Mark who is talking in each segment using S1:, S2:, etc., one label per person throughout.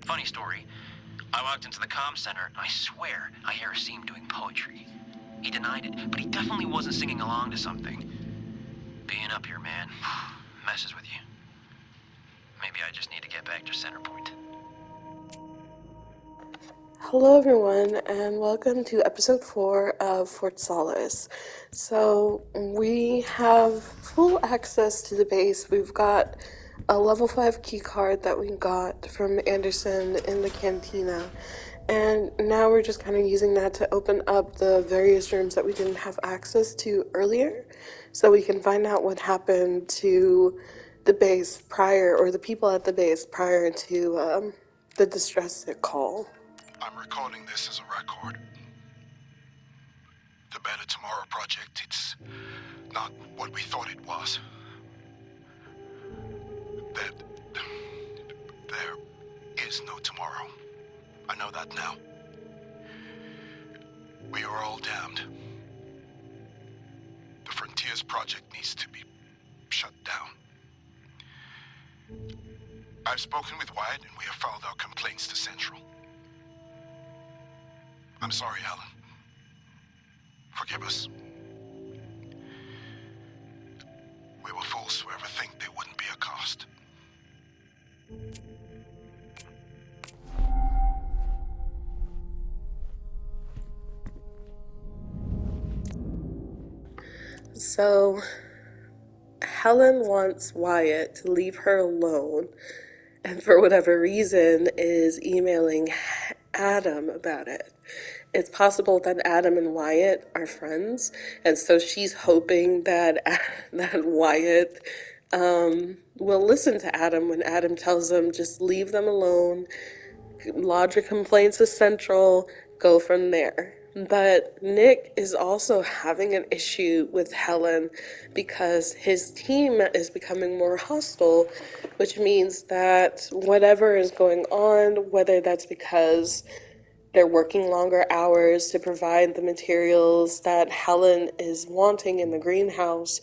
S1: Funny story. I walked into the comm center, and I swear I hear Asim doing poetry. He denied it, but he definitely wasn't singing along to something. Being up here, man, messes with you. Maybe I just need to get back to center point.
S2: Hello everyone, and welcome to episode 4 of Fort Solis. So we have full access to the base. We've got a level 5 key card that we got from Anderson in the cantina, and now we're just kind of using that to open up the various rooms that we didn't have access to earlier, so we can find out what happened to the base prior, or the people at the base prior to the distress call.
S3: I'm recording this as a record. The Better Tomorrow project, it's not what we thought it was. There is no tomorrow. I know that now. We are all damned. The Frontiers project needs to be shut down. I've spoken with Wyatt and we have filed our complaints to Central. I'm sorry, Alan. Forgive us. We were fools to ever think there wouldn't be a cost.
S2: So, Helen wants Wyatt to leave her alone, and for whatever reason is emailing Adam about it. It's possible that Adam and Wyatt are friends, and so she's hoping that Wyatt will listen to Adam when Adam tells them just leave them alone, lodge your complaints with Central, go from there. But Nick is also having an issue with Helen because his team is becoming more hostile, which means that whatever is going on, whether that's because they're working longer hours to provide the materials that Helen is wanting in the greenhouse,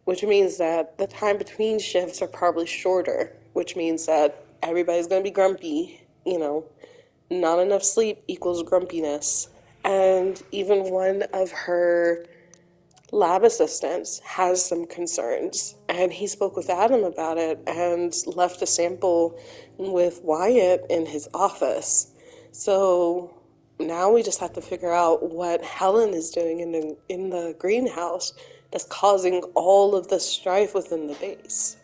S2: which means that the time between shifts are probably shorter, which means that everybody's going to be grumpy, not enough sleep equals grumpiness. And even one of her lab assistants has some concerns, and he spoke with Adam about it and left a sample with Wyatt in his office. So now we just have to figure out what Helen is doing in the greenhouse that's causing all of the strife within the base.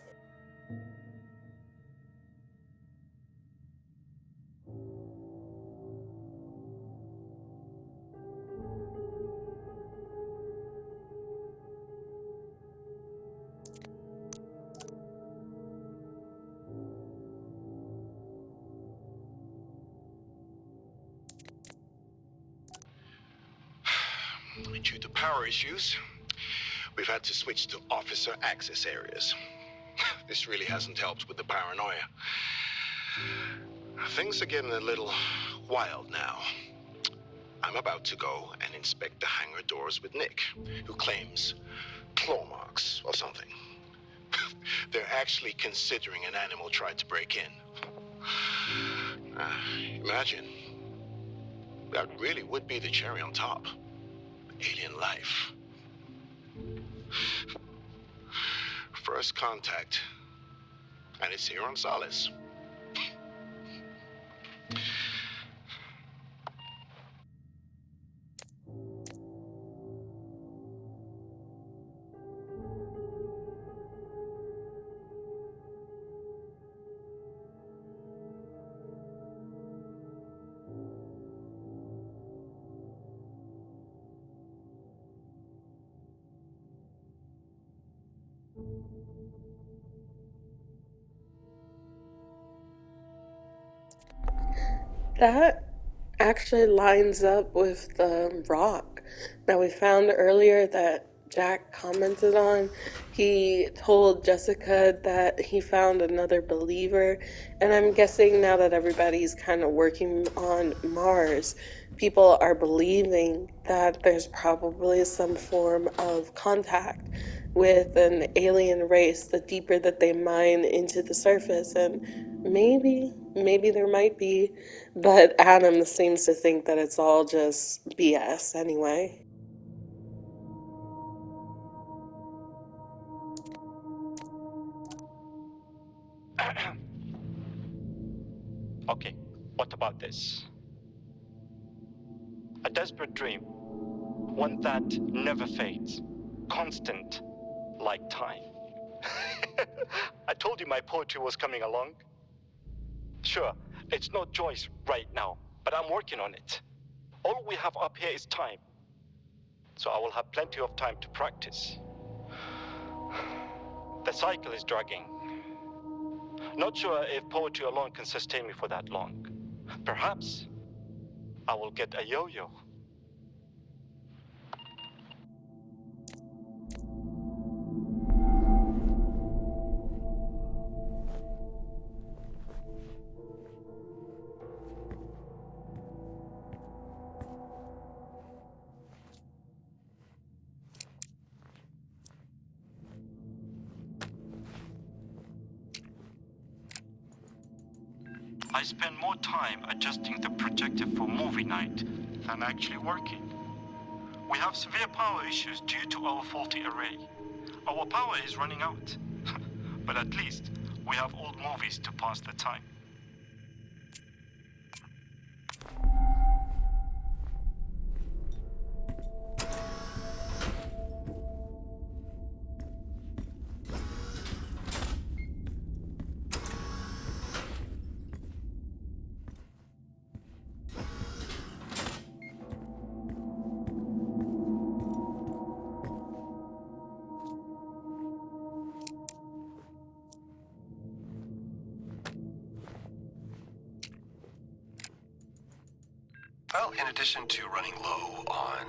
S3: Due to power issues, we've had to switch to officer access areas. This really hasn't helped with the paranoia. Things are getting a little wild now. I'm about to go and inspect the hangar doors with Nick, who claims claw marks or something. They're actually considering an animal tried to break in. Imagine. That really would be the cherry on top. Alien life. First contact. And it's here on Solis.
S2: That actually lines up with the rock that we found earlier that Jack commented on. He told Jessica that he found another believer, and I'm guessing now that everybody's kind of working on Mars, people are believing that there's probably some form of contact with an alien race the deeper that they mine into the surface. And Maybe there might be, but Adam seems to think that it's all just BS anyway.
S4: Okay, what about this? A desperate dream, one that never fades, constant, like time. I told you my poetry was coming along. Sure, it's not Joyce right now, but I'm working on it. All we have up here is time, so I will have plenty of time to practice. The cycle is dragging. Not sure if poetry alone can sustain me for that long. Perhaps I will get a yo-yo. I spend more time adjusting the projector for movie night than actually working. We have severe power issues due to our faulty array. Our power is running out. But at least we have old movies to pass the time.
S5: Well, in addition to running low on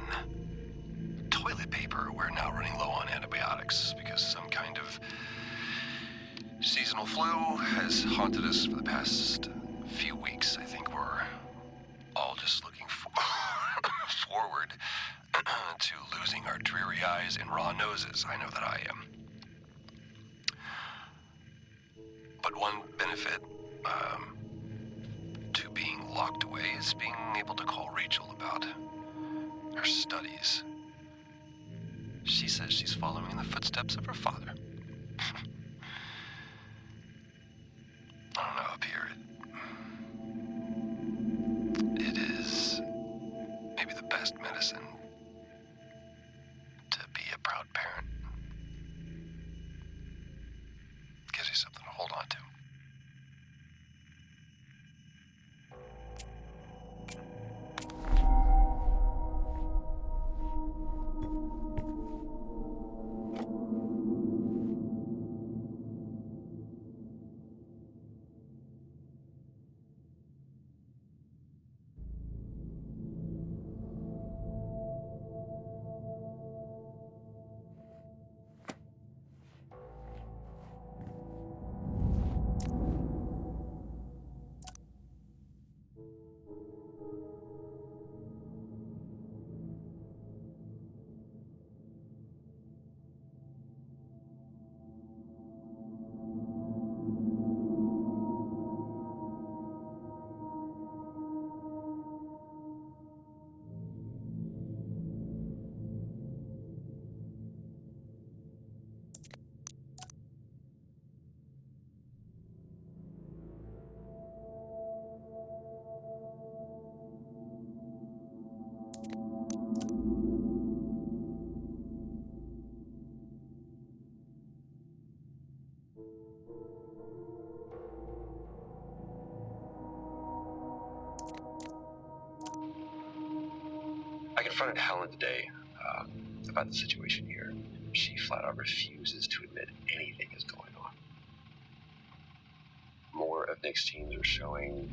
S5: toilet paper, we're now running low on antibiotics because some kind of seasonal flu has haunted us for the past few weeks. I think we're all just looking forward to losing our dreary eyes and raw noses. I know that I am. But one benefit to being locked away is being able to call Rachel about her studies. She says she's following in the footsteps of her father. I don't know, up here, it is maybe the best medicine to be a proud parent. Gives you something to hold on to. I confronted Helen today about the situation here. She flat out refuses to admit anything is going on. More of Nick's teams are showing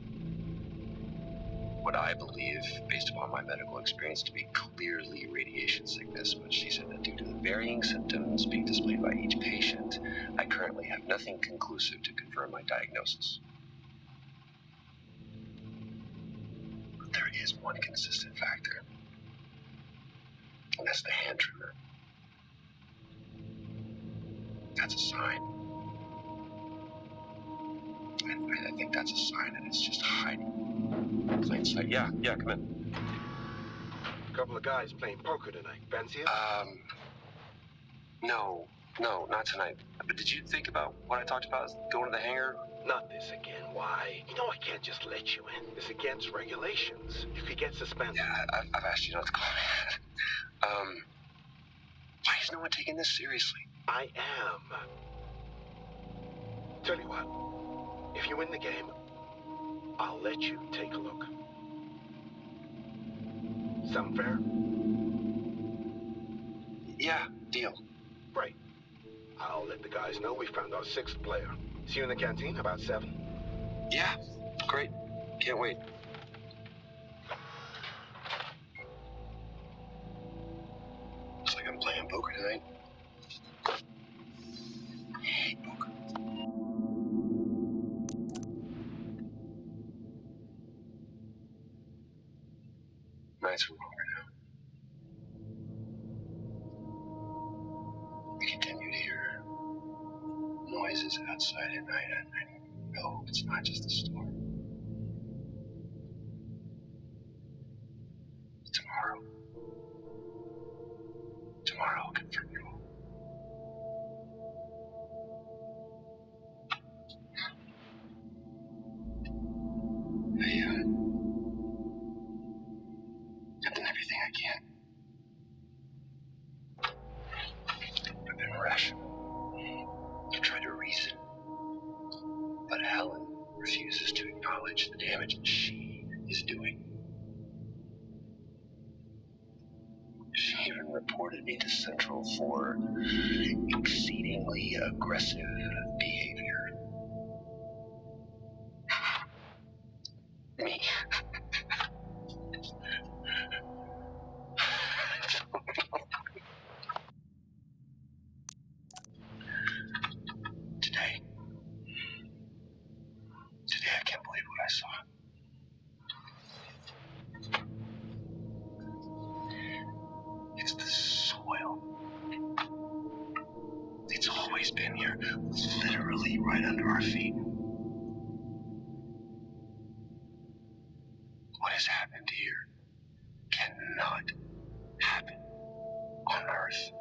S5: what I believe, based upon my medical experience, to be clearly radiation sickness, but she said that due to the varying symptoms being displayed by each patient, I currently have nothing conclusive to confirm my diagnosis. But there is one consistent factor, and that's the hand tremor. That's a sign. I think that's a sign that it's just hiding in plain sight. Yeah, come in.
S3: A couple of guys playing poker tonight. Fancy it?
S5: No, not tonight. But did you think about what I talked about? Going to the hangar?
S3: Not this again. Why? You know I can't just let you in. It's against regulations. You could get suspended.
S5: Yeah, I've asked you not to call me. Why is no one taking this seriously?
S3: I am. Tell you what. If you win the game, I'll let you take a look. Sound fair?
S5: Yeah, deal.
S3: Great. I'll let the guys know we found our 6th player. See you in the canteen about 7.
S5: Yeah, great. Can't wait. Looks like I'm playing poker tonight. I hate poker. Nights are longer now. We continue to hear noises outside at night, and I know it's not just a storm. Tomorrow I'll confirm it all. I've done everything I can. I've been rational. I've tried to reason. But Helen refuses to acknowledge the damage that she is doing. She even reported me to Central for exceedingly aggressive behavior. Me. Today I can't believe what I saw. It's the soil. It's always been here, literally right under our feet. What has happened here cannot happen on Earth.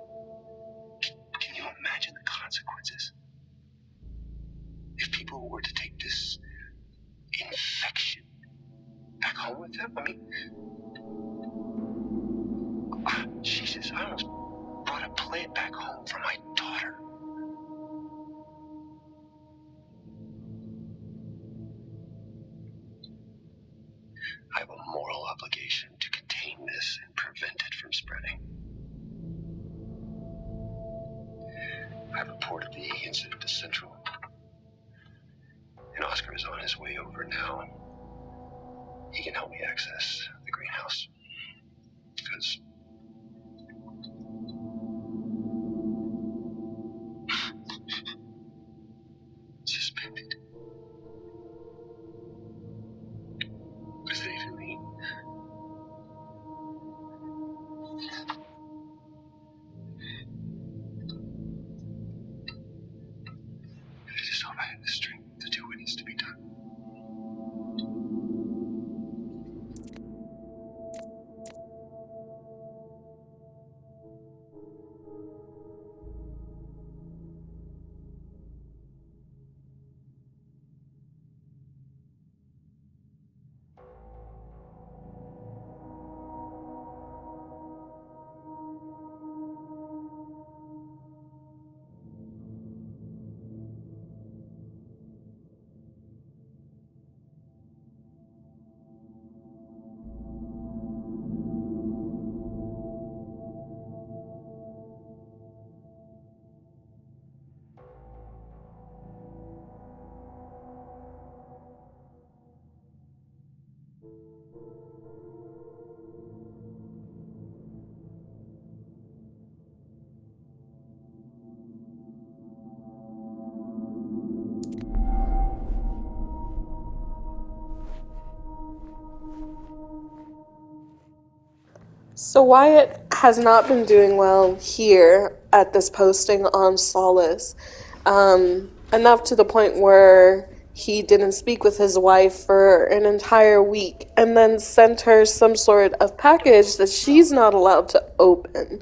S5: Can you imagine the consequences? If people were to take this infection back home with them? I mean, Jesus, I almost brought a plant back home for my daughter. I have a moral obligation to contain this and prevent it from spreading. I've reported the incident to Central, and Oscar is on his way over now. He can help me access the greenhouse, because suspended. What does that even mean? I just hope I have the strength to do what needs to be done.
S2: So Wyatt has not been doing well here at this posting on Solis, enough to the point where he didn't speak with his wife for an entire week and then sent her some sort of package that she's not allowed to open.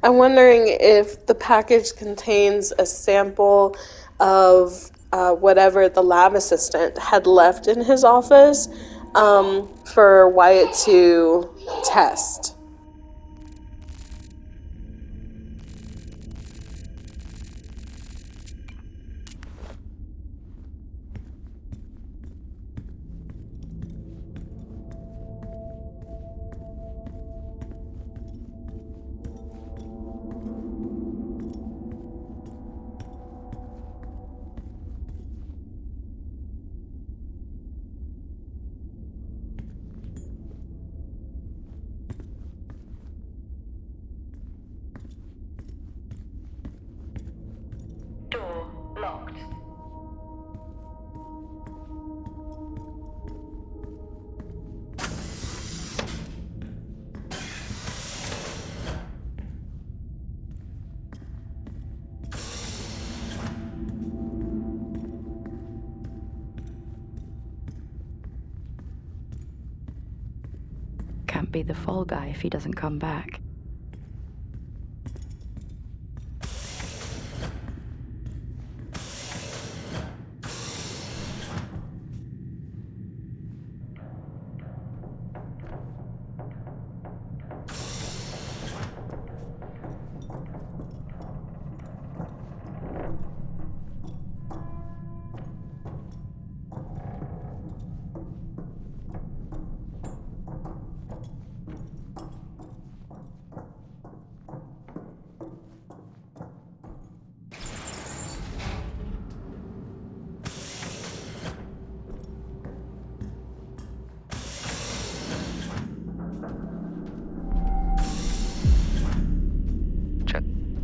S2: I'm wondering if the package contains a sample of whatever the lab assistant had left in his office for Wyatt to test.
S6: Door locked.
S7: Can't be the fall guy if he doesn't come back.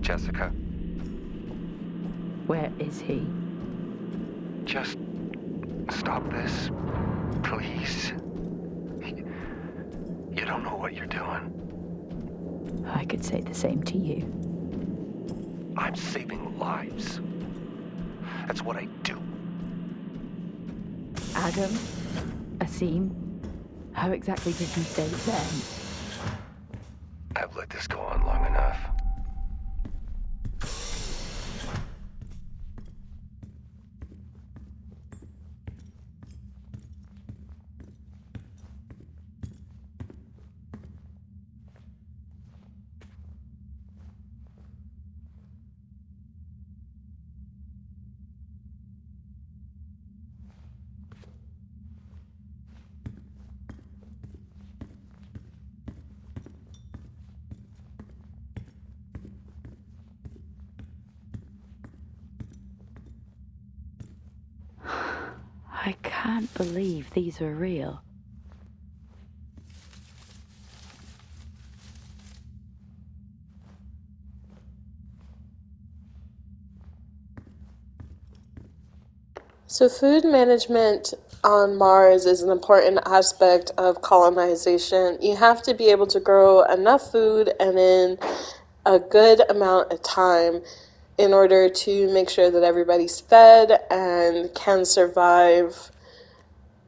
S8: Jessica,
S7: Where is he?
S8: just stop this, please. You don't know what you're doing.
S7: I could say the same to you.
S8: I'm saving lives. That's what I do.
S7: Adam? Asim? How exactly did you say it then?
S8: I've let this go on long enough.
S7: I can't believe these are real.
S2: So food management on Mars is an important aspect of colonization. You have to be able to grow enough food and in a good amount of time in order to make sure that everybody's fed and can survive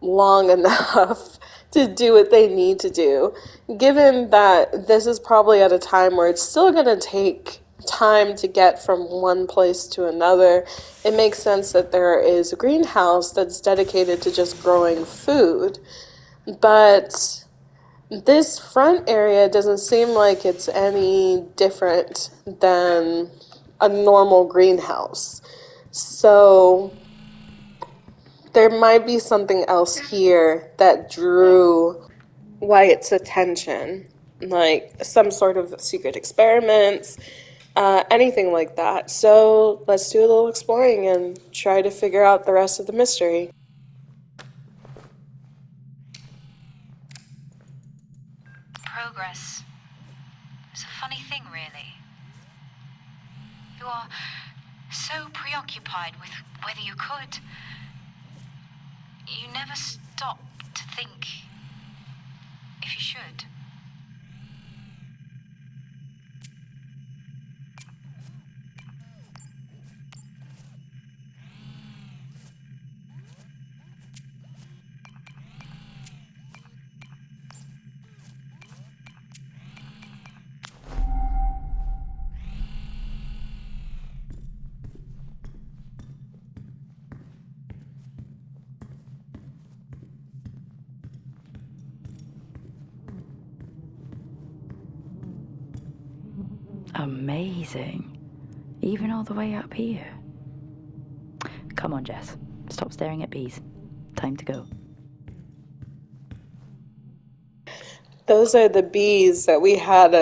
S2: long enough to do what they need to do. Given that this is probably at a time where it's still going to take time to get from one place to another, it makes sense that there is a greenhouse that's dedicated to just growing food. But this front area doesn't seem like it's any different than a normal greenhouse. So there might be something else here that drew Wyatt's attention, like some sort of secret experiments, anything like that. So let's do a little exploring and try to figure out the rest of the mystery.
S6: Progress is a funny thing, really. You are so preoccupied with whether you could. You never stop to think if you should.
S7: Amazing. Even all the way up here. Come on, Jess. Stop staring at bees. Time to go.
S2: Those are the bees that we had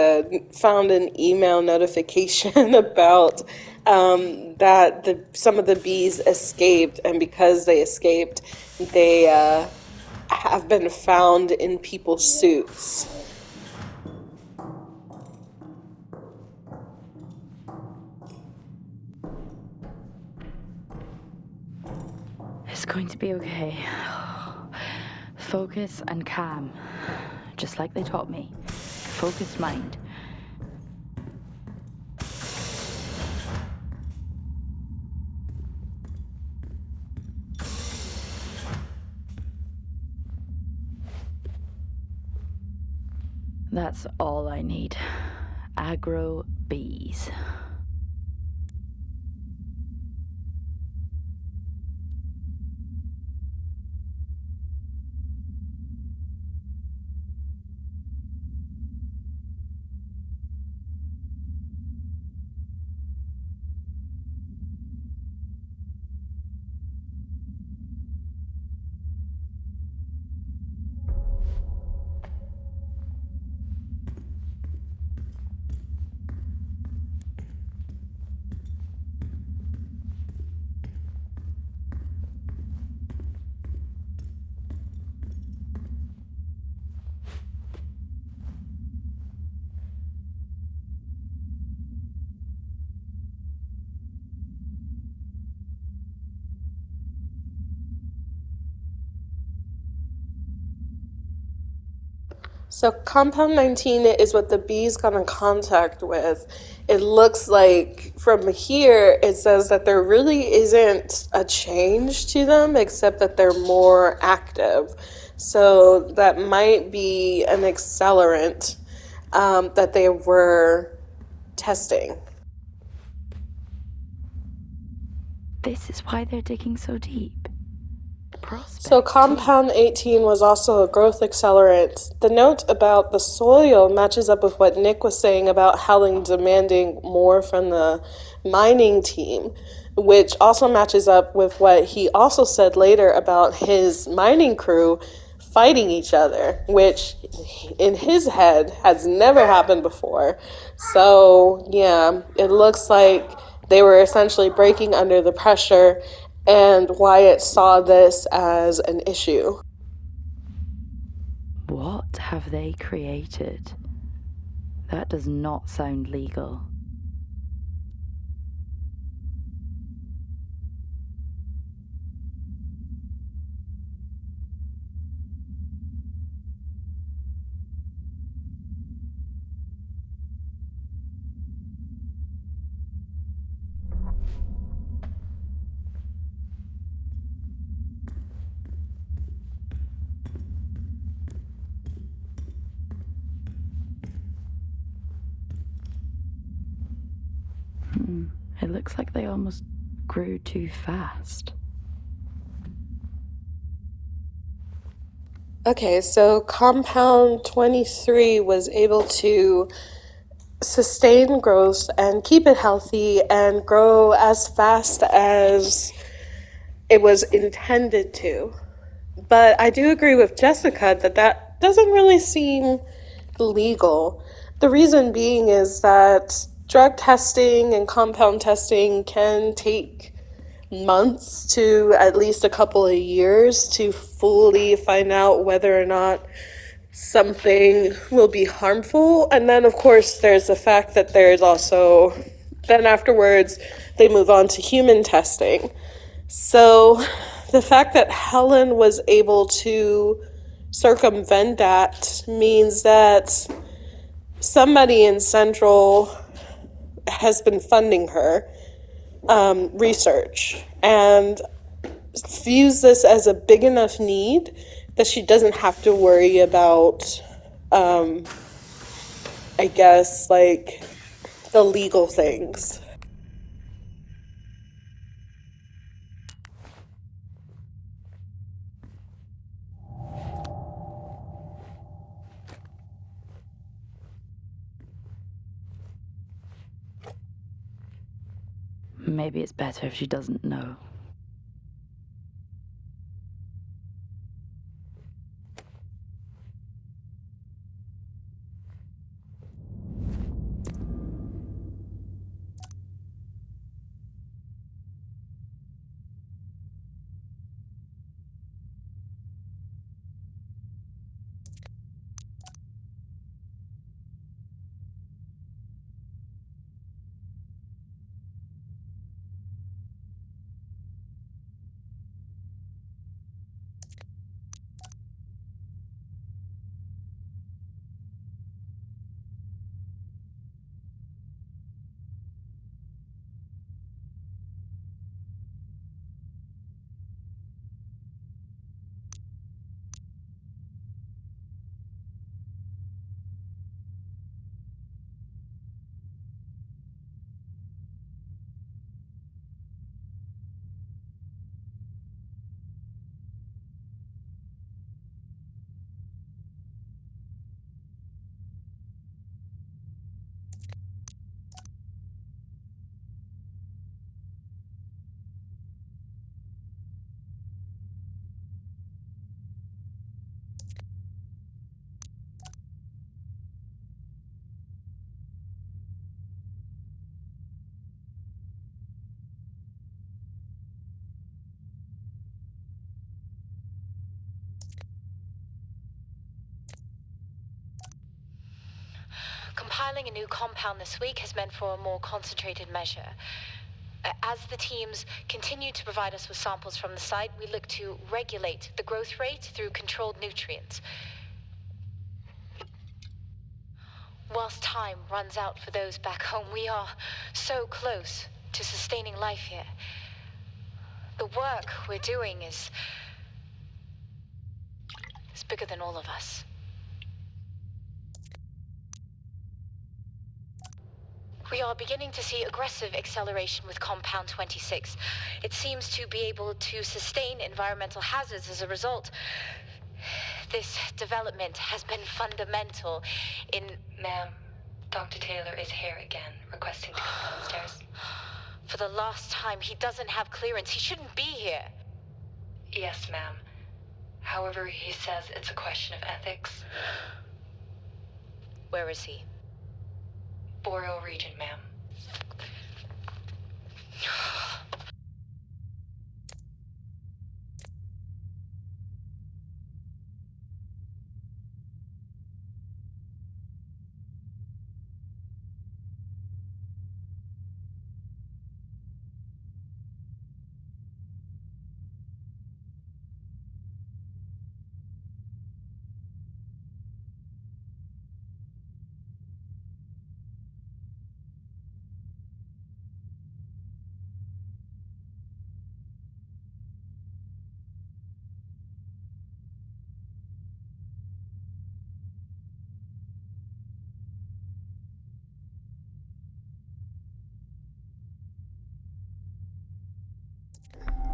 S2: found an email notification about, that some of the bees escaped, and because they escaped, they have been found in people's suits.
S7: It's going to be okay. Focus and calm. Just like they taught me. Focused mind. That's all I need. Aggro bees.
S2: So compound 19 is what the bees got in contact with. It looks like from here, it says that there really isn't a change to them, except that they're more active. So that might be an accelerant that they were testing.
S7: This is why they're digging so deep. Prospect.
S2: So compound 18 was also a growth accelerant. The note about the soil matches up with what Nick was saying about Helen demanding more from the mining team, which also matches up with what he also said later about his mining crew fighting each other, which in his head has never happened before. So yeah, it looks like they were essentially breaking under the pressure, and Wyatt saw this as an issue.
S7: What have they created? That does not sound legal. It looks like they almost grew too fast.
S2: Okay, so compound 23 was able to sustain growth and keep it healthy and grow as fast as it was intended to. But I do agree with Jessica that that doesn't really seem legal. The reason being is that drug testing and compound testing can take months to at least a couple of years to fully find out whether or not something will be harmful. And then, of course, there's the fact that there's also, then afterwards, they move on to human testing. So the fact that Helen was able to circumvent that means that somebody in Central has been funding her research and views this as a big enough need that she doesn't have to worry about, I guess, like the legal things.
S7: Maybe it's better if she doesn't know.
S6: Compiling a new compound this week has meant for a more concentrated measure. As the teams continue to provide us with samples from the site, we look to regulate the growth rate through controlled nutrients. Whilst time runs out for those back home, we are so close to sustaining life here. The work we're doing is bigger than all of us. We are beginning to see aggressive acceleration with Compound 26. It seems to be able to sustain environmental hazards as a result. This development has been fundamental in...
S9: Ma'am, Dr. Taylor is here again, requesting to come downstairs.
S6: For the last time, he doesn't have clearance. He shouldn't be here.
S9: Yes, ma'am. However, he says it's a question of ethics.
S6: Where is he?
S9: Boreal region, ma'am.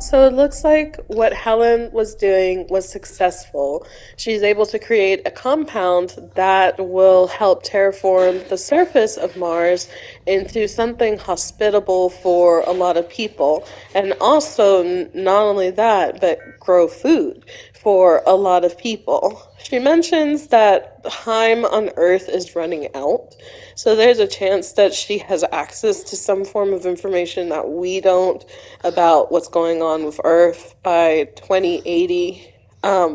S2: So it looks like what Helen was doing was successful. She's able to create a compound that will help terraform the surface of Mars into something hospitable for a lot of people. And also, not only that, but grow food for a lot of people. She mentions that time on Earth is running out, so there's a chance that she has access to some form of information that we don't about what's going on with Earth by 2080,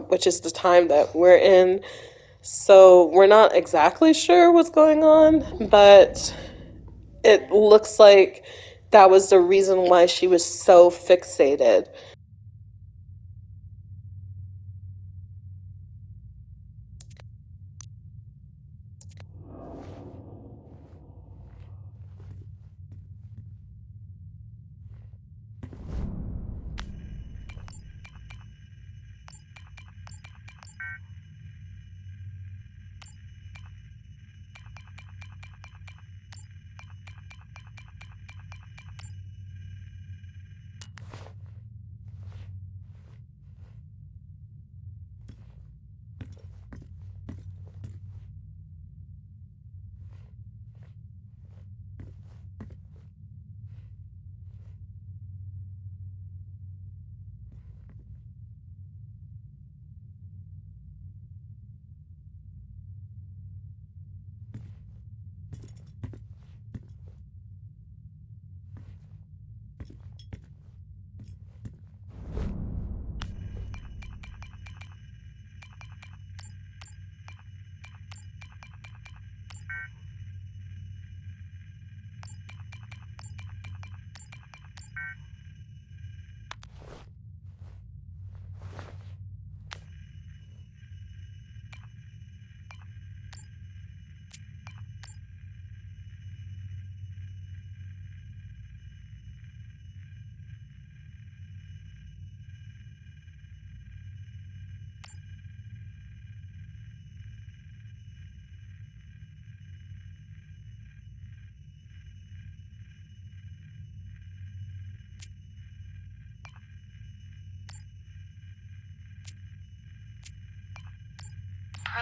S2: which is the time that we're in. So we're not exactly sure what's going on, but it looks like that was the reason why she was so fixated.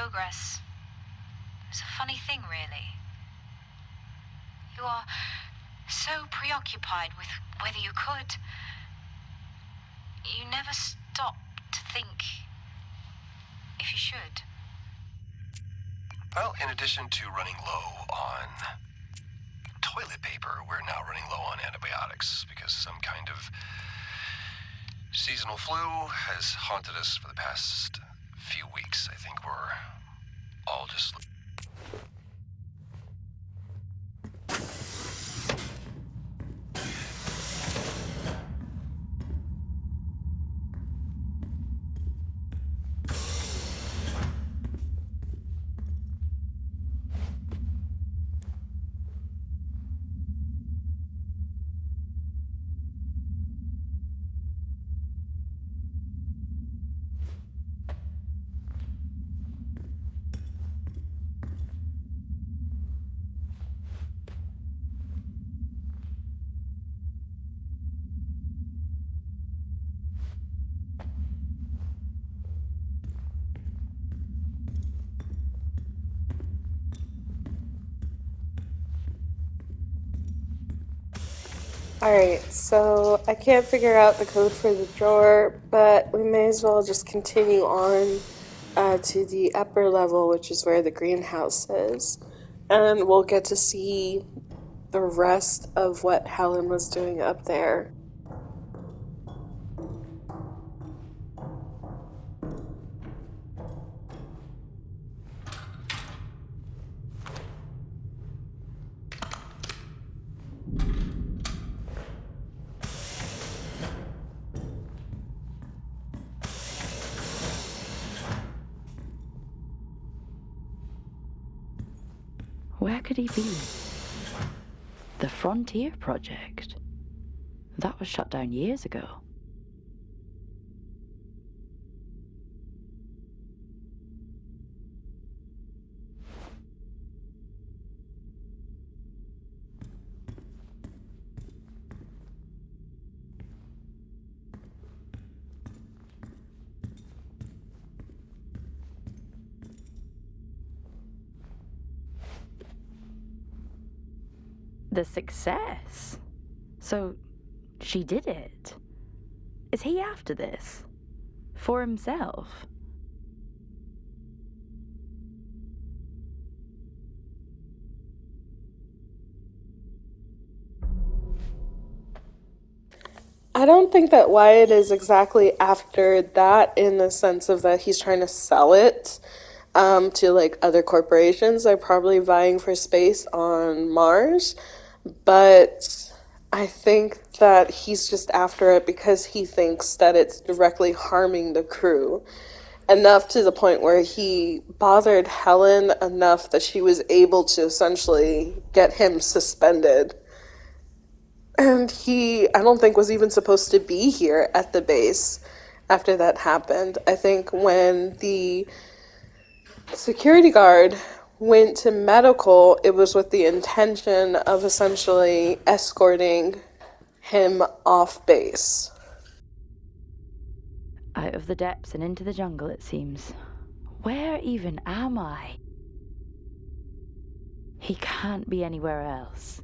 S6: progress. It's a funny thing, really. You are so preoccupied with whether you could. You never stop to think if you should.
S8: Well, in addition to running low on toilet paper, we're now running low on antibiotics because some kind of seasonal flu has haunted us for the past few weeks. I think we're all just...
S2: Alright, so I can't figure out the code for the drawer, but we may as well just continue on to the upper level, which is where the greenhouse is. And we'll get to see the rest of what Helen was doing up there.
S7: Where could he be? The Frontier Project? That was shut down years ago. The success? So, she did it. Is he after this? For himself?
S2: I don't think that Wyatt is exactly after that in the sense of that he's trying to sell it to like other corporations. They're probably vying for space on Mars, but I think that he's just after it because he thinks that it's directly harming the crew enough to the point where he bothered Helen enough that she was able to essentially get him suspended. And he, I don't think, was even supposed to be here at the base after that happened. I think when the security guard went to medical, it was with the intention of essentially escorting him off base.
S7: Out of the depths and into the jungle, it seems. Where even am I? He can't be anywhere else.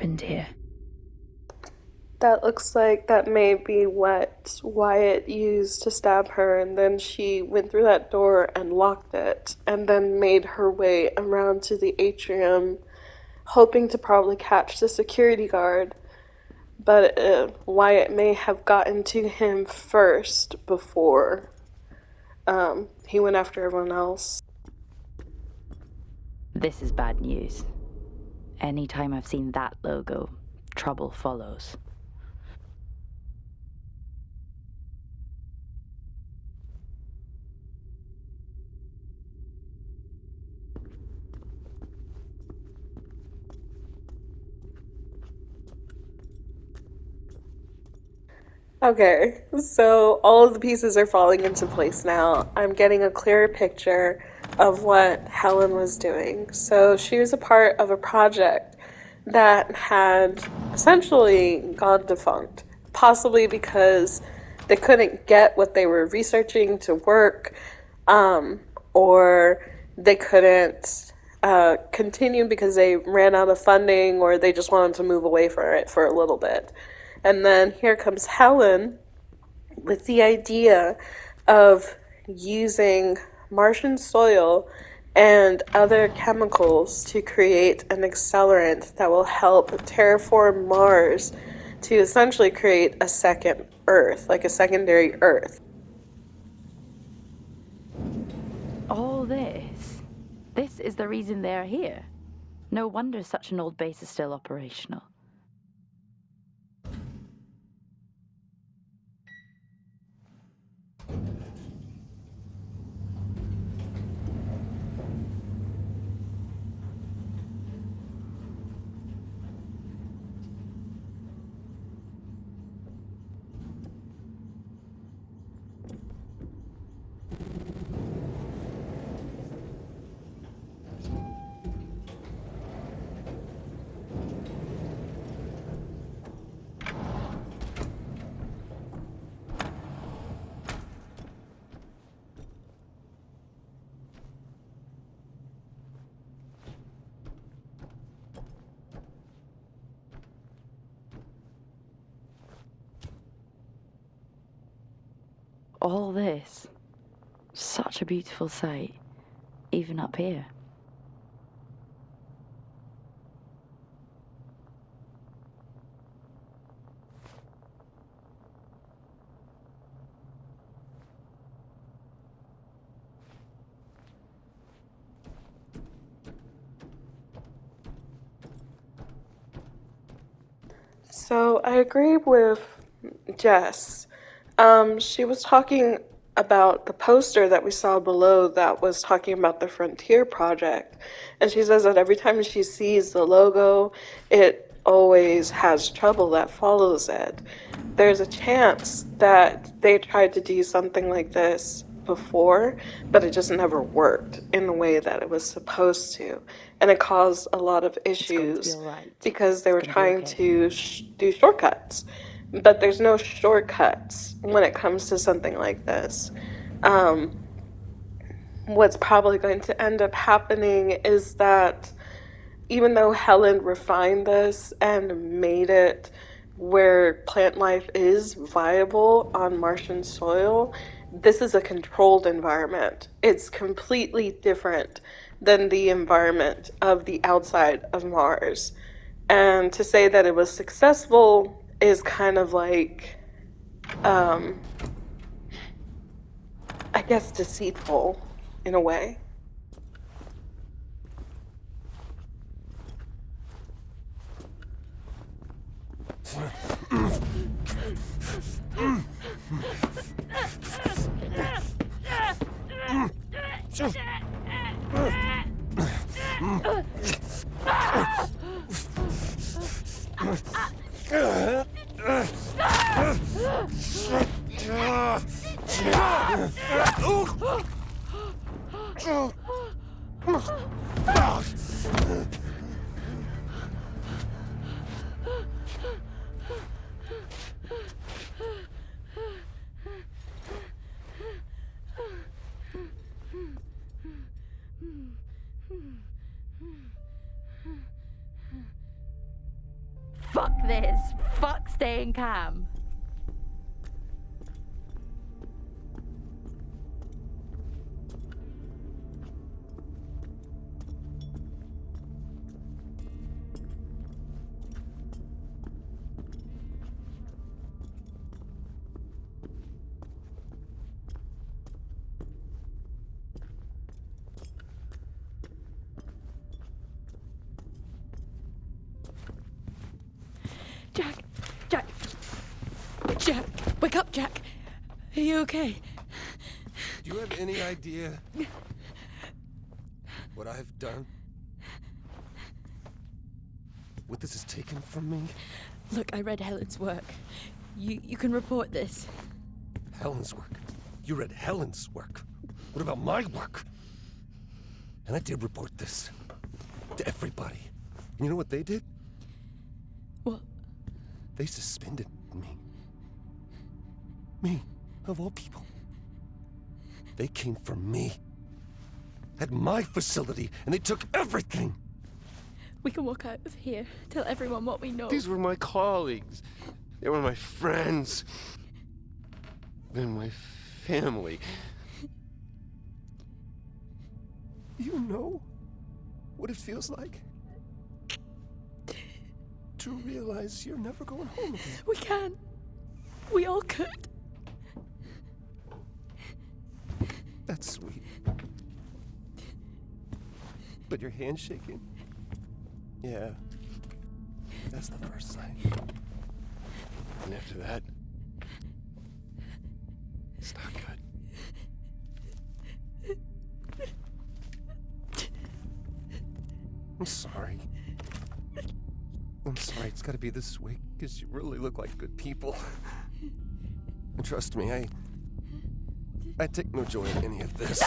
S7: happened here?
S2: That looks like that may be what Wyatt used to stab her, and then she went through that door and locked it, and then made her way around to the atrium, hoping to probably catch the security guard. But Wyatt may have gotten to him first before he went after everyone else.
S7: This is bad news. Anytime I've seen that logo, trouble follows.
S2: Okay, so all of the pieces are falling into place now. I'm getting a clearer picture of what Helen was doing. So she was a part of a project that had essentially gone defunct, possibly because they couldn't get what they were researching to work, or they couldn't continue because they ran out of funding, or they just wanted to move away from it for a little bit. And then here comes Helen with the idea of using Martian soil and other chemicals to create an accelerant that will help terraform Mars to essentially create a second Earth, like a secondary Earth.
S7: All this? This is the reason they're here. No wonder such an old base is still operational. All this. Such a beautiful sight, even up here.
S2: So I agree with Jess. She was talking about the poster that we saw below that was talking about the Frontier Project. And she says that every time she sees the logo, it always has trouble that follows it. There's a chance that they tried to do something like this before, but it just never worked in the way that it was supposed to. And it caused a lot of issues because they were trying to do shortcuts. But there's no shortcuts when it comes to something like this. What's probably going to end up happening is that even though Helen refined this and made it where plant life is viable on Martian soil, this is a controlled environment. It's completely different than the environment of the outside of Mars. And to say that it was successful is kind of like, I guess, deceitful in a way.
S7: Fuck this. Fuck staying calm. Jack, wake up, Jack. Are you okay?
S10: Do you have any idea what I've done? What this has taken from me?
S7: Look, I read Helen's work. You can report this.
S10: Helen's work? You read Helen's work? What about my work? And I did report this to everybody. And you know what they did?
S7: What?
S10: They suspended me. Me, of all people. They came for me. At my facility, and they took everything.
S7: We can walk out of here, tell everyone what we know.
S10: These were my colleagues. They were my friends. They're my family. You know what it feels like? To realize you're never going home again.
S7: We can. We all could.
S10: That's sweet. But your hand's shaking. Yeah. That's the first sign. And after that, it's not good. I'm sorry. I'm sorry it's gotta be this way, because you really look like good people. And trust me, I take no joy in any of this.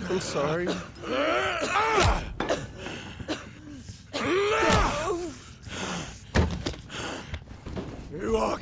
S10: I'm sorry. Hey, walk.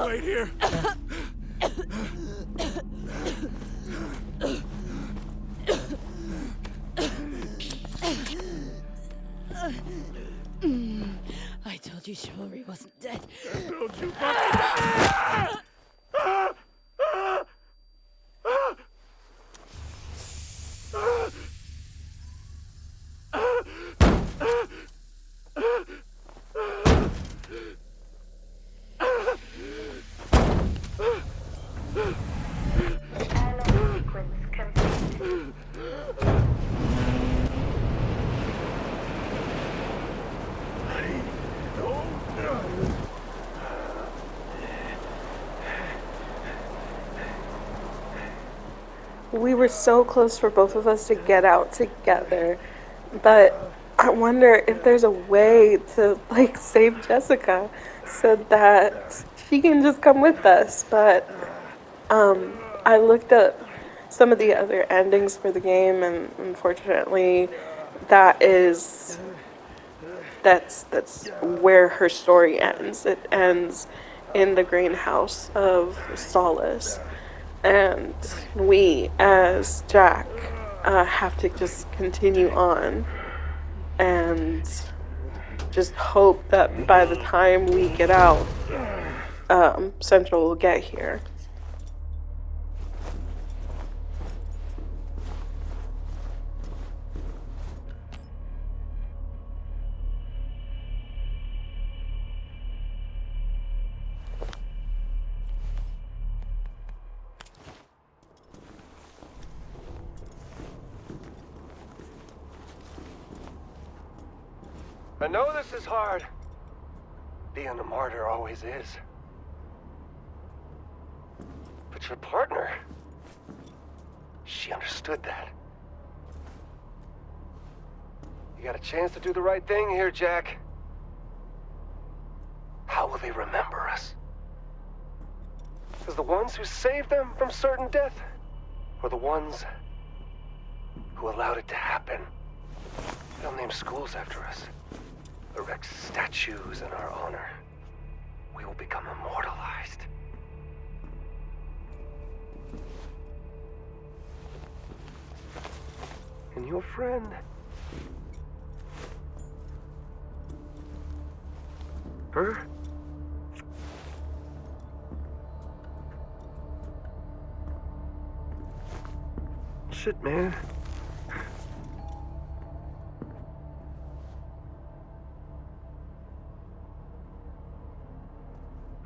S10: Wait here.
S7: I told you chivalry wasn't dead.
S10: Don't you
S2: We were so close for both of us to get out together, but I wonder if there's a way to like save Jessica so that she can just come with us. But I looked up some of the other endings for the game, and unfortunately that's where her story ends. It ends in the greenhouse of Solis. And we, as Jack, have to just continue on and just hope that by the time we get out, Central will get here.
S10: I know this is hard. Being a martyr always is. But your partner, she understood that. You got a chance to do the right thing here, Jack. How will they remember us? As the ones who saved them from certain death? Or the ones who allowed it to happen? They'll name schools after us. Erect statues in our honor. We will become immortalized. And your friend... her? Shit, man.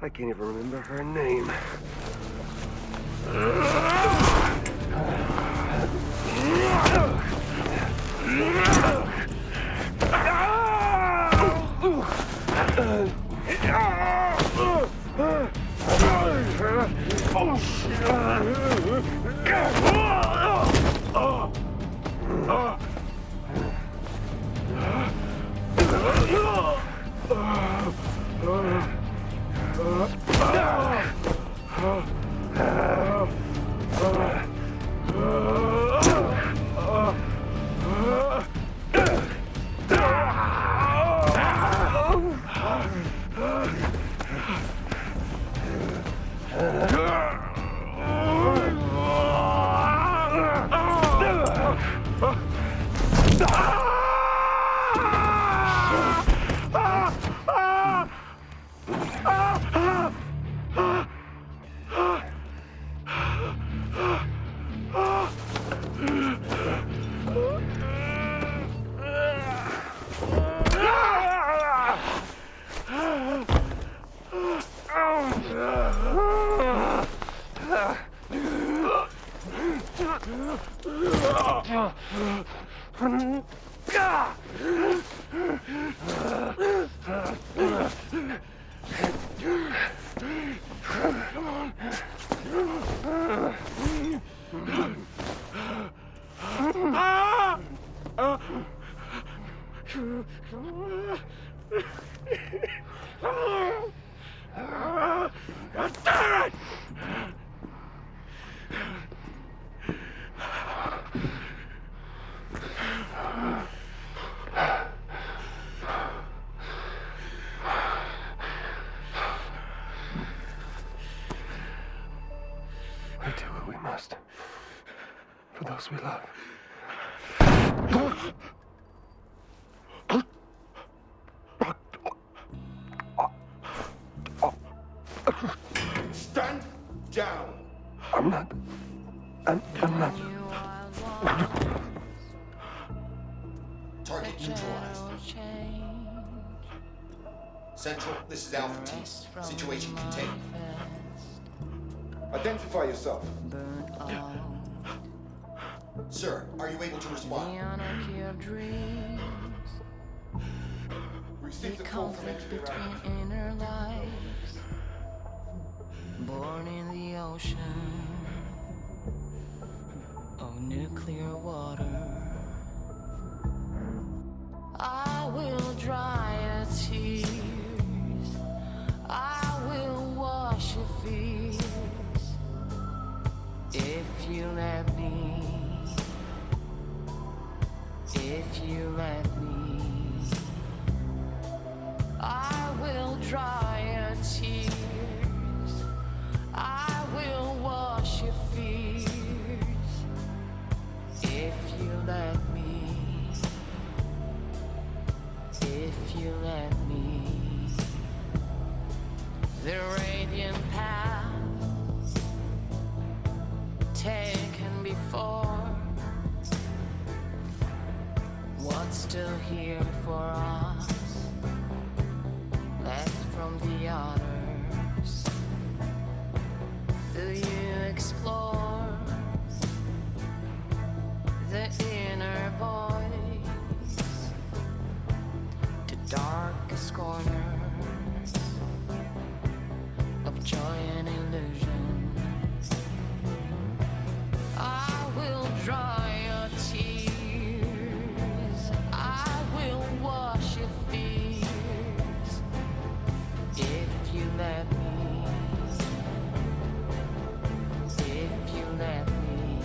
S10: I can't even remember her name. We do what we must for those we love.
S3: Stand down.
S10: I'm not.
S3: Target neutralized. Central, this is Alpha Team. Situation contained. Identify yourself. Sir, are you able to respond? Receive the call from entry
S11: between inner lives, born in the ocean of nuclear water. I will dry your tears, I will wash your fears, if you let me, if you let me. I will dry your tears, I will wash your here for us, left from the others? Do you explore the inner voice, the darkest corners of joy and illusion? I will dry your tears, I will wash your fears, if you let me. If you let me,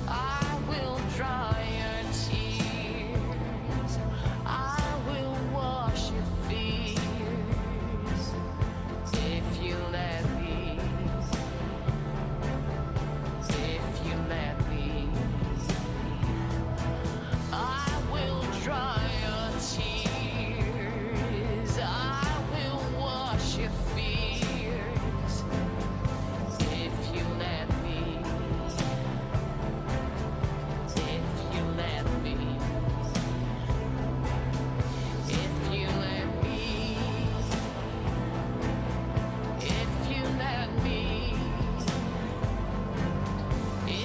S11: I will dry your tears, I will wash your fears. If you let me, if you let me, I will dry your tears, I will wash your fears. If you let me, if you let me, if you let me,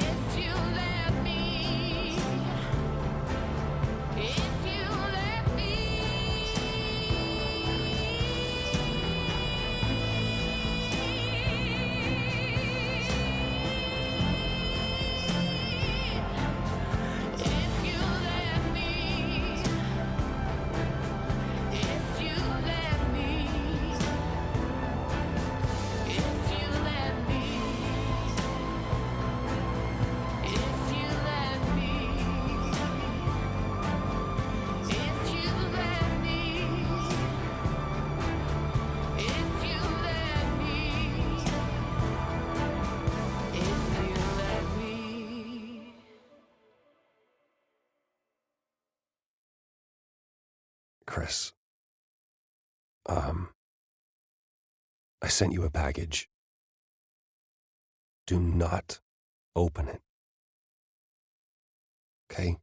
S11: if you let me, if you let me, if you let me. If you let me, if you let me, if you let me, if you let me, if you let me, if you let me, if you let me.
S10: Chris, I sent you a package. Do not open it. Okay?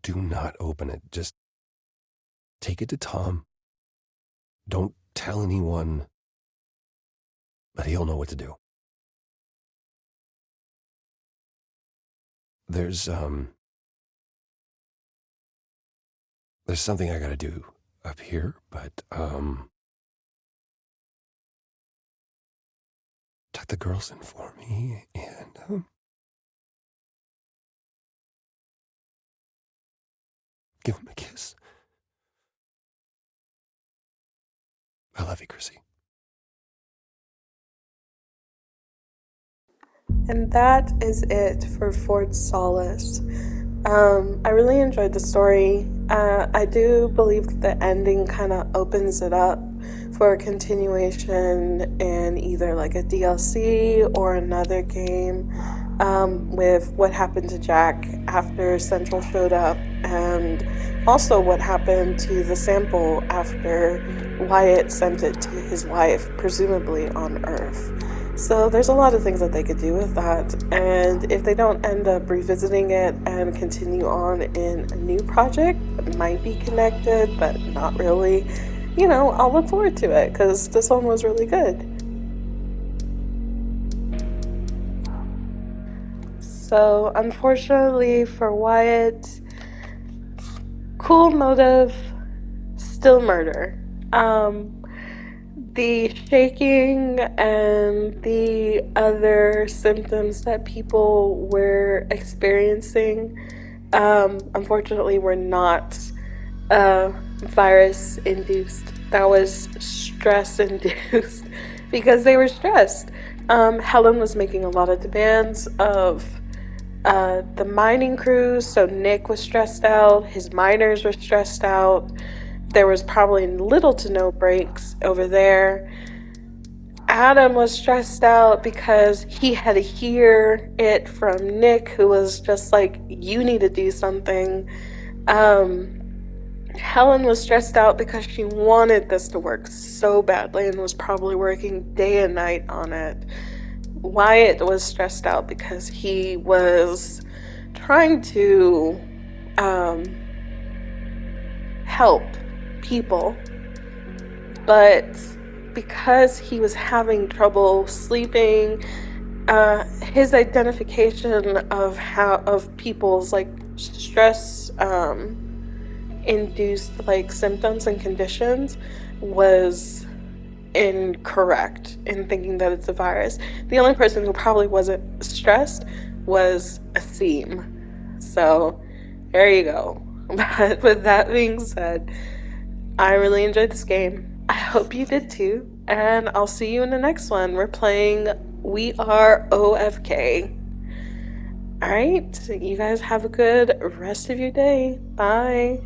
S10: Do not open it. Just take it to Tom. Don't tell anyone, but he'll know what to do. There's something I gotta do up here, but, tuck the girls in for me, and, give them a kiss. I love you, Chrissy.
S2: And that is it for Fort Solis. I really enjoyed the story. I do believe that the ending kind of opens it up for a continuation in either like a DLC or another game, with what happened to Jack after Central showed up, and also what happened to the sample after Wyatt sent it to his wife, presumably on Earth. So there's a lot of things that they could do with that, and if they don't end up revisiting it and continue on in a new project that might be connected but not really, you know, I'll look forward to it because this one was really good. So unfortunately for Wyatt, cool motive, still murder. The shaking and the other symptoms that people were experiencing, unfortunately, were not virus-induced. That was stress-induced because they were stressed. Helen was making a lot of demands of the mining crews, so Nick was stressed out, his miners were stressed out. There was probably little to no breaks over there. Adam was stressed out because he had to hear it from Nick, who was just like, you need to do something. Helen was stressed out because she wanted this to work so badly and was probably working day and night on it. Wyatt was stressed out because he was trying to help people, but because he was having trouble sleeping, his identification of people's like stress induced like symptoms and conditions was incorrect in thinking that it's a virus. The only person who probably wasn't stressed was a theme. So there you go. But with that being said, I really enjoyed this game. I hope you did too, and I'll see you in the next one. We're playing We Are OFK. Alright, you guys have a good rest of your day. Bye.